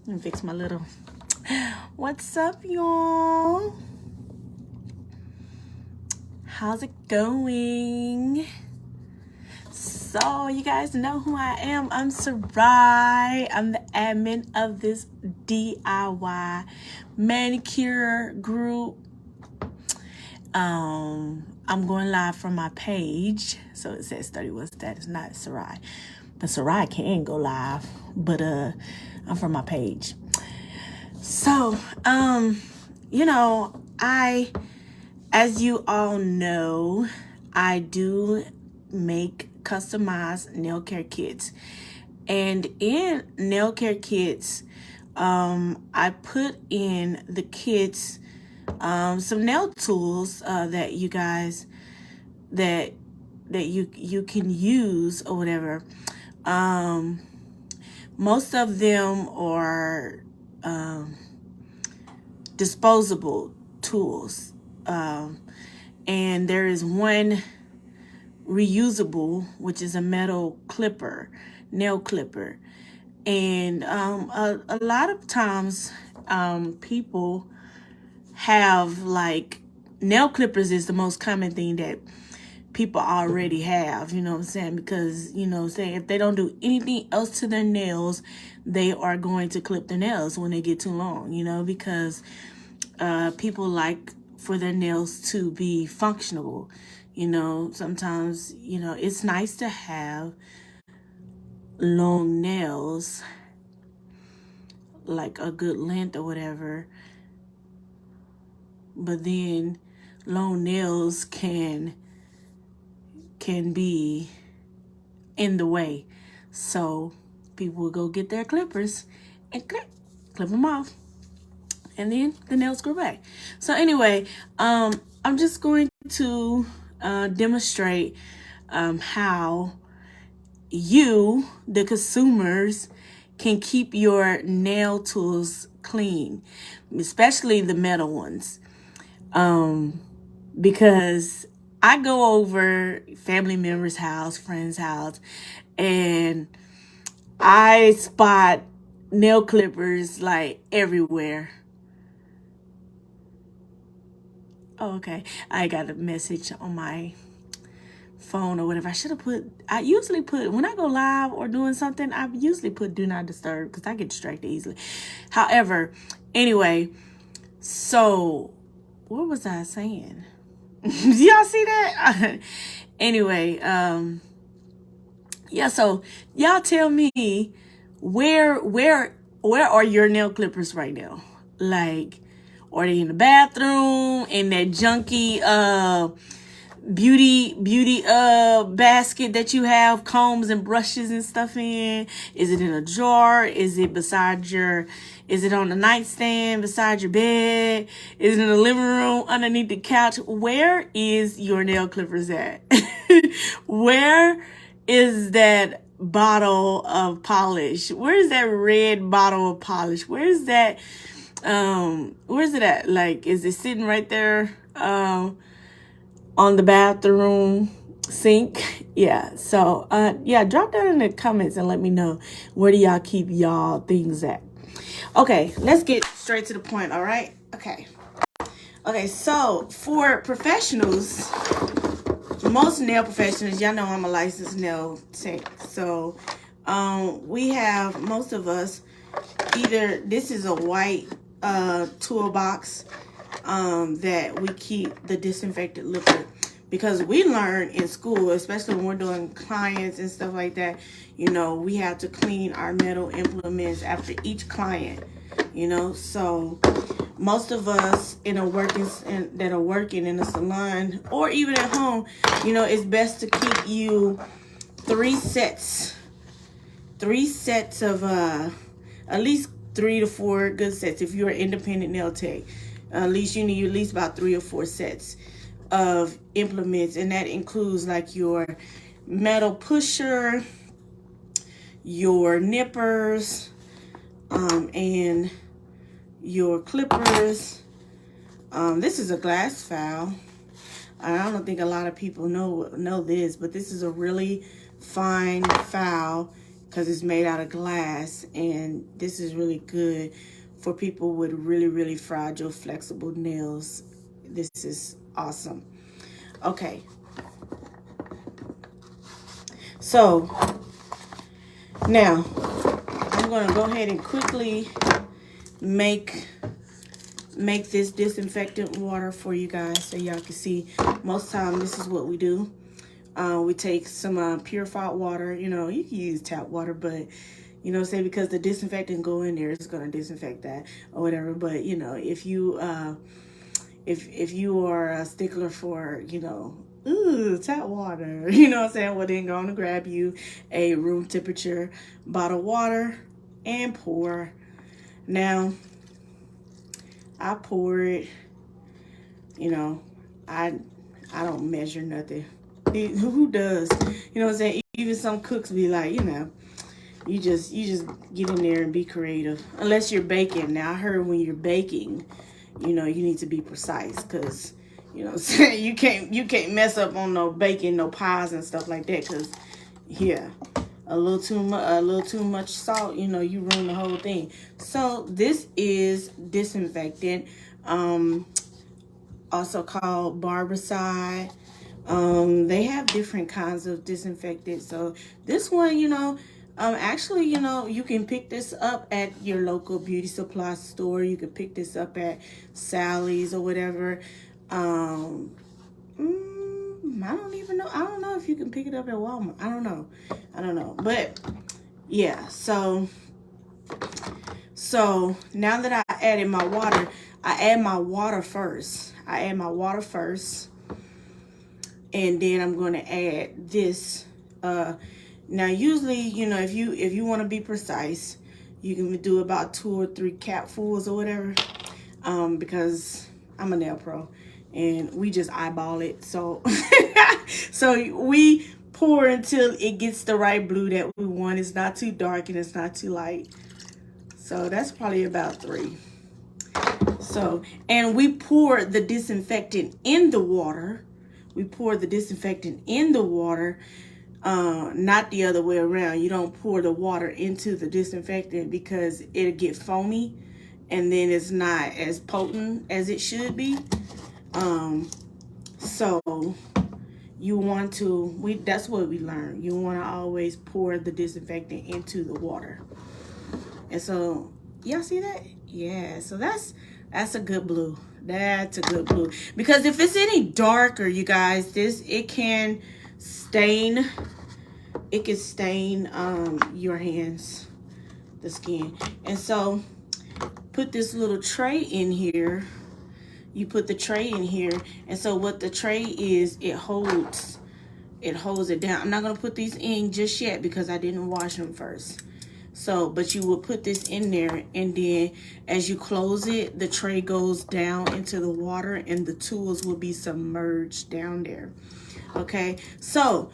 Let me fix my little. What's up, y'all? How's it going? So, you guys know who I am. I'm Sarai. I'm the admin of this DIY manicure group. I'm going live from my page. So it says 31 status, not Sarai. But Sarai can go live. But I'm from my page. So, as you all know, I do make customized nail care kits. And in nail care kits, I put in the kits some nail tools that you guys that you can use or whatever. Most of them are disposable tools, and there is one reusable, which is a metal clipper, nail clipper. And a lot of times people have, like, nail clippers is the most common thing that people already have, you know what I'm saying? Because, say if they don't do anything else to their nails, they are going to clip their nails when they get too long, because people like for their nails to be functional. Sometimes, it's nice to have long nails, like a good length or whatever. But then long nails can be in the way. So people will go get their clippers and clip them off. And then the nails grow back. So anyway, I'm just going to demonstrate how you, the consumers, can keep your nail tools clean, especially the metal ones. Because I go over family members' house, friends' house, and I spot nail clippers like everywhere. Oh, okay. I got a message on my phone or whatever. I usually put, when I go live or doing something, I usually put do not disturb because I get distracted easily. However, anyway, so what was I saying? Y'all see that? Anyway, yeah, so y'all tell me where are your nail clippers right now? Like, are they in the bathroom, in that junky beauty basket that you have combs and brushes and stuff in? Is it in a jar? Is it on the nightstand beside your bed? Is it in the living room underneath the couch? Where is your nail clippers at? Where is that bottle of polish? Where's that red bottle of polish? Where's that where's it at? Like, is it sitting right there on the bathroom sink? Yeah. So yeah, drop down in the comments and let me know, where do y'all keep y'all things at? Okay, let's get straight to the point. All right. Okay, so for professionals, most nail professionals, y'all know I'm a licensed nail tech. So we have, most of us, either this is a white toolbox that we keep the disinfected liquid, because we learn in school, especially when we're doing clients and stuff like that, we have to clean our metal implements after each client, so most of us that are working in a salon or even at home, it's best to keep you three sets of at least 3 to 4 good sets. If you're an independent nail tech, at least you need at least about 3 or 4 sets of implements, and that includes like your metal pusher, your nippers, and your clippers. This is a glass file. I don't think a lot of people know this, but this is a really fine file, because it's made out of glass, and this is really good for people with really, really fragile, flexible nails. This is awesome. Okay. So now I'm going to go ahead and quickly make this disinfectant water for you guys so y'all can see. Most of the time, this is what we do. We take some purified water. You know, you can use tap water, but you know, say because the disinfectant go in there, it's gonna disinfect that or whatever. But you know, if you if you are a stickler for, you know, tap water, you know what I'm saying, well then go on to grab you a room temperature bottle of water and pour. Now I pour it, you know, I don't measure nothing. Who does? You know what I'm saying? Even some cooks be like, you know, you just get in there and be creative. Unless you're baking. Now I heard when you're baking, you know, you need to be precise, because you know what I'm saying, you can't mess up on no baking, no pies and stuff like that, because yeah, a little too much salt, you know, you ruin the whole thing. So this is disinfectant, also called barbicide. They have different kinds of disinfectant. So this one, you know, actually, you know, you can pick this up at your local beauty supply store. You can pick this up at Sally's or whatever. I don't even know. I don't know if you can pick it up at Walmart. I don't know. But yeah, so now that I added my water, I add my water first. And then I'm going to add this. Now usually, you know, if you want to be precise, you can do about 2 or 3 capfuls or whatever. Because I'm a nail pro and we just eyeball it. So so we pour until it gets the right blue that we want. It's not too dark and it's not too light. So that's probably about 3. So, and we pour the disinfectant in the water. Not the other way around. You don't pour the water into the disinfectant because it'll get foamy and then it's not as potent as it should be. So you want to, that's what we learned. You want to always pour the disinfectant into the water. And so, y'all see that? Yeah, so that's a good blue. That's a good blue. Because if it's any darker, you guys, it can stain your hands, the skin. And so put this little tray in here. You put the tray in here, and so what the tray is, it holds it down. I'm not gonna put these in just yet because I didn't wash them first. So, but you will put this in there, and then as you close it, the tray goes down into the water and the tools will be submerged down there. Okay, so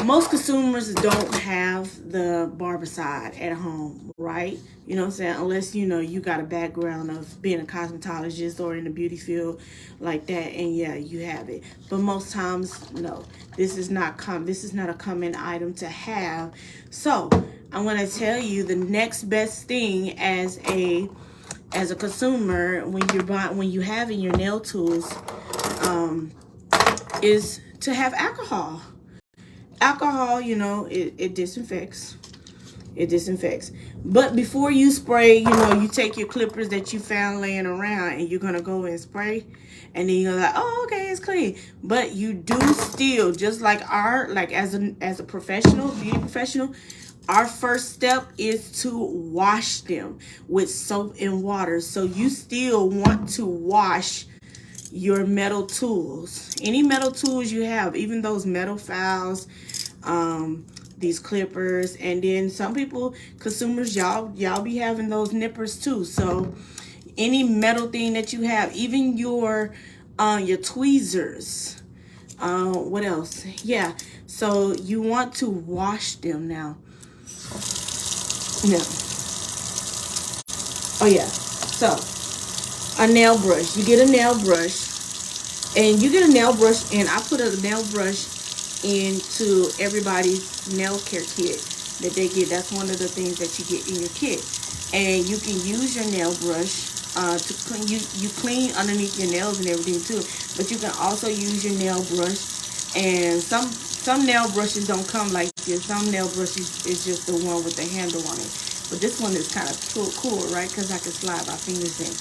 most consumers don't have the barbicide at home, right? You know what I'm saying? Unless, you know, you got a background of being a cosmetologist or in the beauty field like that, and yeah, you have it. But most times, no. This is not a common item to have. So I'm going to tell you the next best thing as a consumer when you have in your nail tools is to have alcohol. Alcohol, you know, it disinfects. It disinfects. But before you spray, you know, you take your clippers that you found laying around and you're gonna go and spray, and then you're like, oh, okay, it's clean. But you do still, just like as a professional, beauty professional, our first step is to wash them with soap and water. So you still want to wash your metal tools, any metal tools you have, even those metal files, these clippers, and then some people, consumers, y'all be having those nippers too. So any metal thing that you have, even your tweezers, what else? Yeah, so you want to wash them now. Oh yeah, so a nail brush. You get a nail brush, and I put a nail brush into everybody's nail care kit. that they get. That's one of the things that you get in your kit. And you can use your nail brush to clean. You clean underneath your nails and everything too. But you can also use your nail brush. And some nail brushes don't come like this. Some nail brushes is just the one with the handle on it. But this one is kind of cool, right? Because I can slide my fingers in.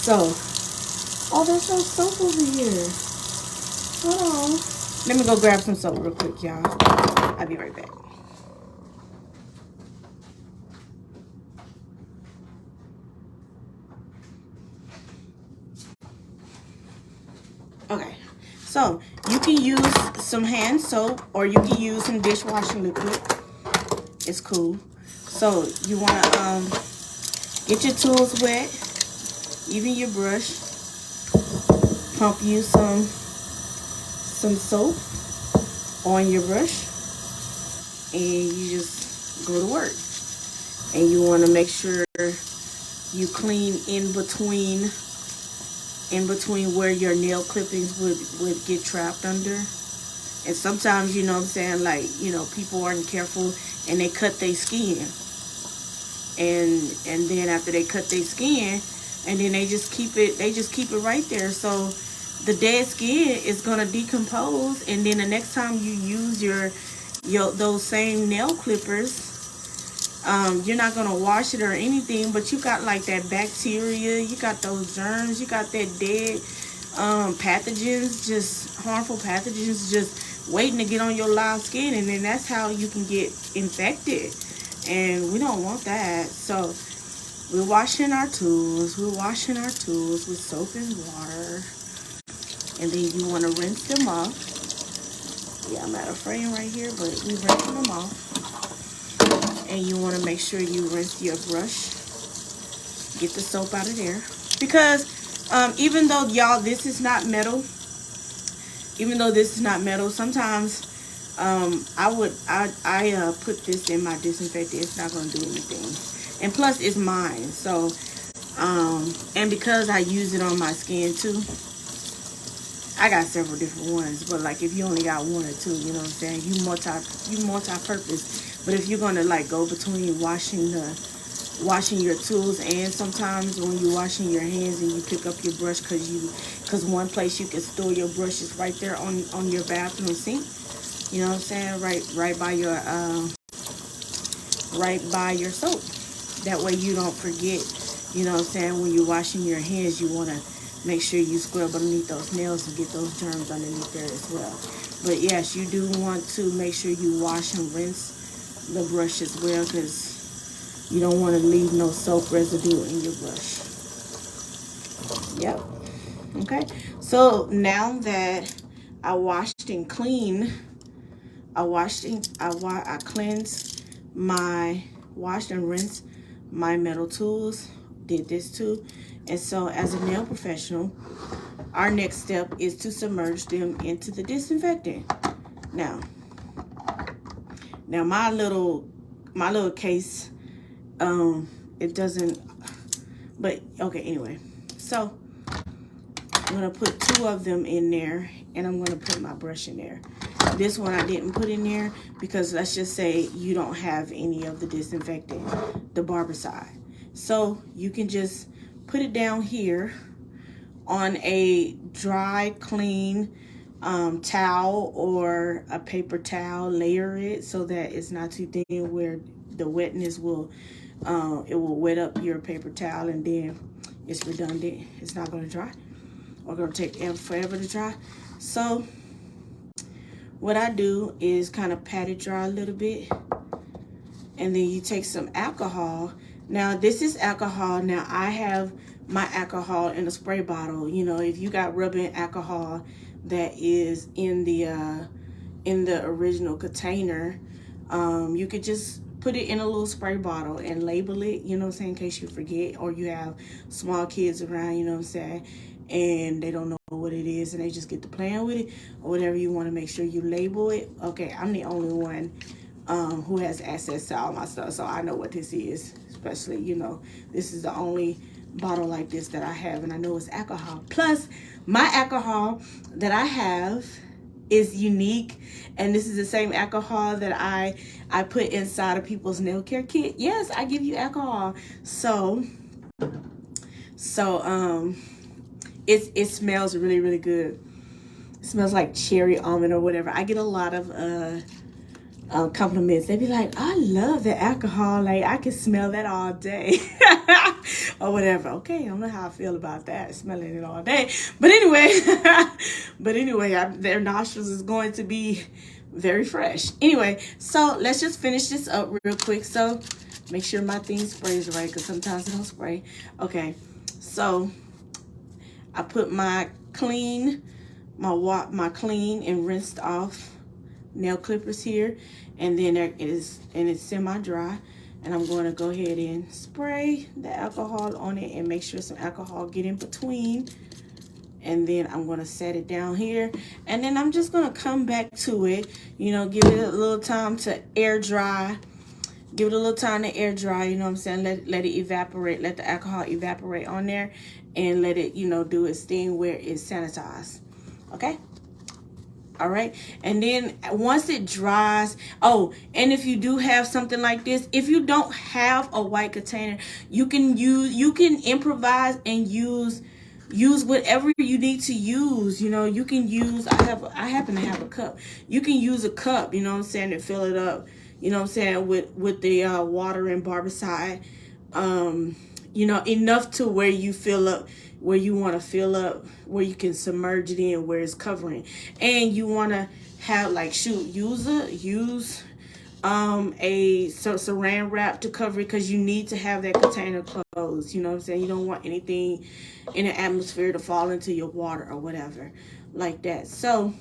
So, oh, there's no soap over here. Hold on. Let me go grab some soap real quick, y'all. I'll be right back. Okay, so you can use some hand soap or you can use some dishwashing liquid. It's cool. So you want to get your tools wet, even your brush. Pump you some soap on your brush, and you just go to work. And you want to make sure you clean in between where your nail clippings would get trapped under. And sometimes, you know what I'm saying, like, you know, people aren't careful and they cut their skin. And then after they cut their skin, and then they just keep it right there. So the dead skin is gonna decompose, and then the next time you use your those same nail clippers, you're not gonna wash it or anything, but you got like that bacteria, you got those germs, you got that dead pathogens, just harmful pathogens, just waiting to get on your live skin, and then that's how you can get infected, and we don't want that. So we're washing our tools. We're washing our tools with soap and water, and then you want to rinse them off. Yeah, I'm at a frame right here, but we rinsing them off. And you want to make sure you rinse your brush. Get the soap out of there. Because even though, y'all, this is not metal. Even though this is not metal, sometimes I put this in my disinfectant. It's not going to do anything. And plus, it's mine. So, and because I use it on my skin too, I got several different ones. But like, if you only got one or two, you know what I'm saying? You multi-purpose. But if you're gonna like go between washing your tools, and sometimes when you're washing your hands and you pick up your brush, because one place you can store your brush is right there on your bathroom sink. You know what I'm saying? Right by your soap. That way you don't forget. You know what I'm saying? When you're washing your hands, you want to make sure you scrub underneath those nails and get those germs underneath there as well. But yes, you do want to make sure you wash and rinse the brush as well, because you don't want to leave no soap residue in your brush. Yep. Okay. So now that I washed and cleaned, I cleansed my, washed and rinsed my metal tools, did this too. And so as a nail professional, our next step is to submerge them into the disinfectant. Now my little case, it doesn't, but okay, anyway. So I'm gonna put 2 of them in there, and I'm gonna put my brush in there. This one I didn't put in there because let's just say you don't have any of the disinfectant, the barbicide. So you can just put it down here on a dry, clean towel or a paper towel. Layer it so that it's not too thin where the wetness will it will wet up your paper towel, and then it's redundant. It's not going to dry, or going to take forever to dry. So what I do is kind of pat it dry a little bit, and then you take some alcohol. Now this is alcohol. Now I have my alcohol in a spray bottle. You know, if you got rubbing alcohol that is in the original container, you could just put it in a little spray bottle and label it, you know what I'm saying, in case you forget, or you have small kids around, you know what I'm saying, and they don't know what it is and they just get to playing with it or whatever. You want to make sure you label it. Okay, I'm the only one who has access to all my stuff, so I know what this is. Especially, you know, this is the only bottle like this that I have, and I know it's alcohol. Plus, my alcohol that I have is unique, and this is the same alcohol that I put inside of people's nail care kit. Yes, I give you alcohol. So it smells really, really good. It smells like cherry almond or whatever. I get a lot of compliments. They be like, I love the alcohol. Like, I can smell that all day. Or whatever. Okay, I don't know how I feel about that, smelling it all day. But anyway, their nostrils is going to be very fresh. Anyway, so let's just finish this up real quick. So make sure my thing sprays right, because sometimes it don't spray. Okay, so I put my clean and rinsed off nail clippers here, and then there is, and it's semi-dry, and I'm going to go ahead and spray the alcohol on it and make sure some alcohol get in between, and then I'm going to set it down here, and then I'm just going to come back to it, you know, give it a little time to air dry. Give it a little time to air dry, you know what I'm saying? Let it evaporate, let the alcohol evaporate on there, and let it, you know, do its thing where it's sanitized. Okay? All right, and then once it dries, oh, and if you do have something like this, if you don't have a white container, you can improvise and use whatever you need to use. You know, you can use, I happen to have a cup. You can use a cup, you know what I'm saying, and fill it up, you know what I'm saying, with the water and barbicide, you know, enough to where you fill up, where you want to fill up, where you can submerge it in, where it's covering. And you want to have, like, use a saran wrap to cover it, because you need to have that container closed. You know what I'm saying? You don't want anything in the atmosphere to fall into your water or whatever like that. So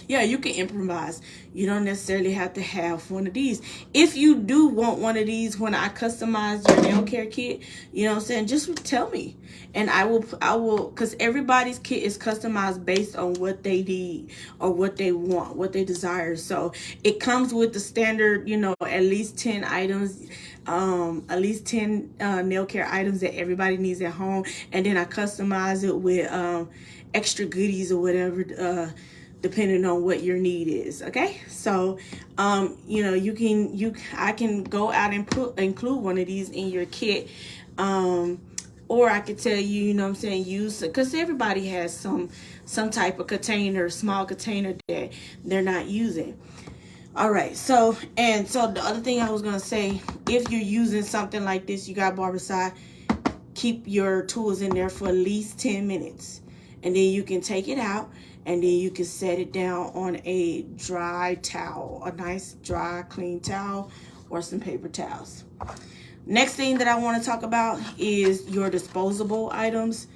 yeah, you can improvise. You don't necessarily have to have one of these. If you do want one of these when I customize your nail care kit, you know what I'm saying, just tell me. And I will, because everybody's kit is customized based on what they need or what they want, what they desire. So it comes with the standard, you know, at least 10 items, at least 10 nail care items that everybody needs at home. And then I customize it with extra goodies or whatever, depending on what your need is. Okay, so you know, I can go out and include one of these in your kit, or I could tell you, you know what I'm saying, use, because everybody has some type of container, small container that they're not using. All right, so the other thing I was gonna say, if you're using something like this, you got barbicide, keep your tools in there for at least 10 minutes, and then you can take it out, and then you can set it down on a dry towel, a nice dry clean towel, or some paper towels. Next thing that I want to talk about is your disposable items,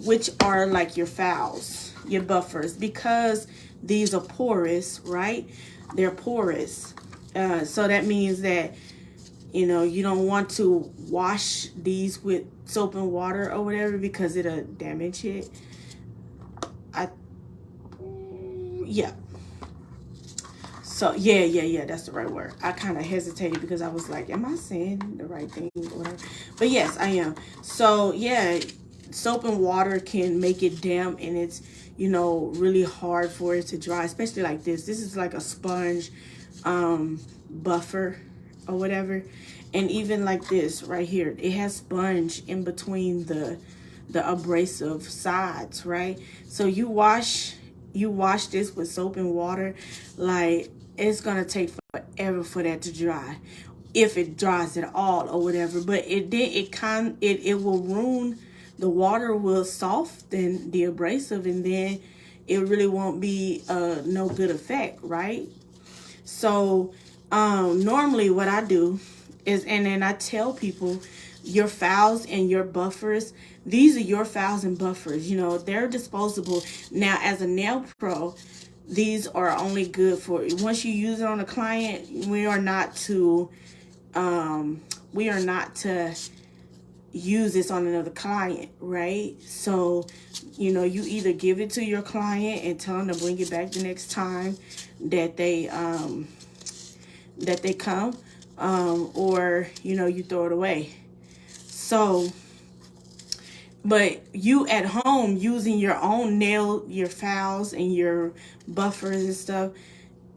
which are like your fouls, your buffers, because these are porous, right? They're porous, so that means that, you know, you don't want to wash these with soap and water or whatever, because it'll damage it. Yeah. So yeah, that's the right word. I kind of hesitated because I was like, am I saying the right thing or whatever? But yes, I am. So yeah, soap and water can make it damp, and it's, you know, really hard for it to dry, especially like this. This is like a sponge buffer or whatever. And even like this right here, it has sponge in between the abrasive sides, right? So you wash this with soap and water, like, it's gonna take forever for that to dry, if it dries at all or whatever. But it will ruin, the water will soften the abrasive, and then it really won't be no good effect, right? So normally what I do is, and then I tell people, your fouls and your buffers, these are your fouls and buffers, you know, they're disposable. Now, as a nail pro, these are only good for, once you use it on a client, we are not to use this on another client, right? So, you know, you either give it to your client and tell them to bring it back the next time that they come, or, you know, you throw it away. So But you at home using your own nail, your files and your buffers and stuff,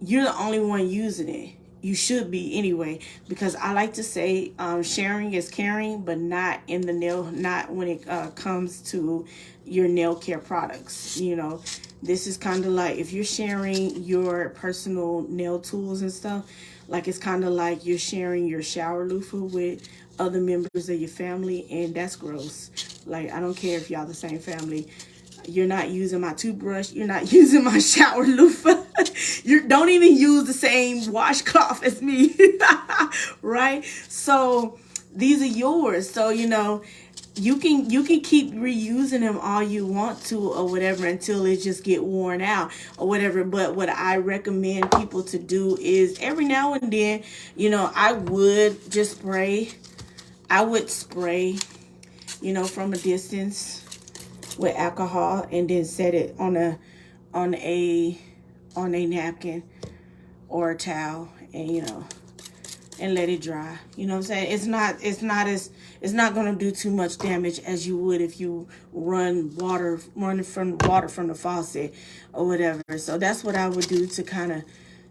you're the only one using it. You should be anyway, because I like to say sharing is caring, but not in the nail, not when it comes to your nail care products. You know, this is kind of like if you're sharing your personal nail tools and stuff, like it's kind of like you're sharing your shower loofah with other members of your family, and that's gross. Like, I don't care if y'all the same family. You're not using my toothbrush. You're not using my shower loofah. You don't even use the same washcloth as me. Right? So these are yours. So, you know, you can keep reusing them all you want to or whatever until it just get worn out or whatever. But what I recommend people to do is every now and then, you know, I would spray, you know, from a distance with alcohol and then set it on a napkin or a towel, and you know, and let it dry. You know what I'm saying? It's not gonna do too much damage as you would if you run from the faucet or whatever. So that's what I would do to kind of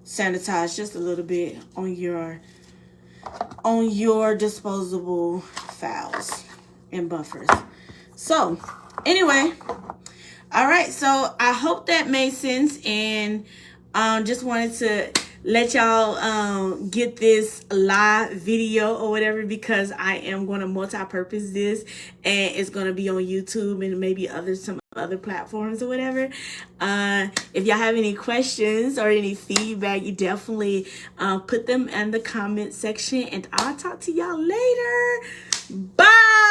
sanitize just a little bit on your disposable files and buffers. So anyway, all right, so I hope that made sense, and just wanted to let y'all get this live video or whatever, because I am going to multi-purpose this, and it's going to be on YouTube and maybe some other platforms or whatever. If y'all have any questions or any feedback, you definitely put them in the comment section, and I'll talk to y'all later. Bye.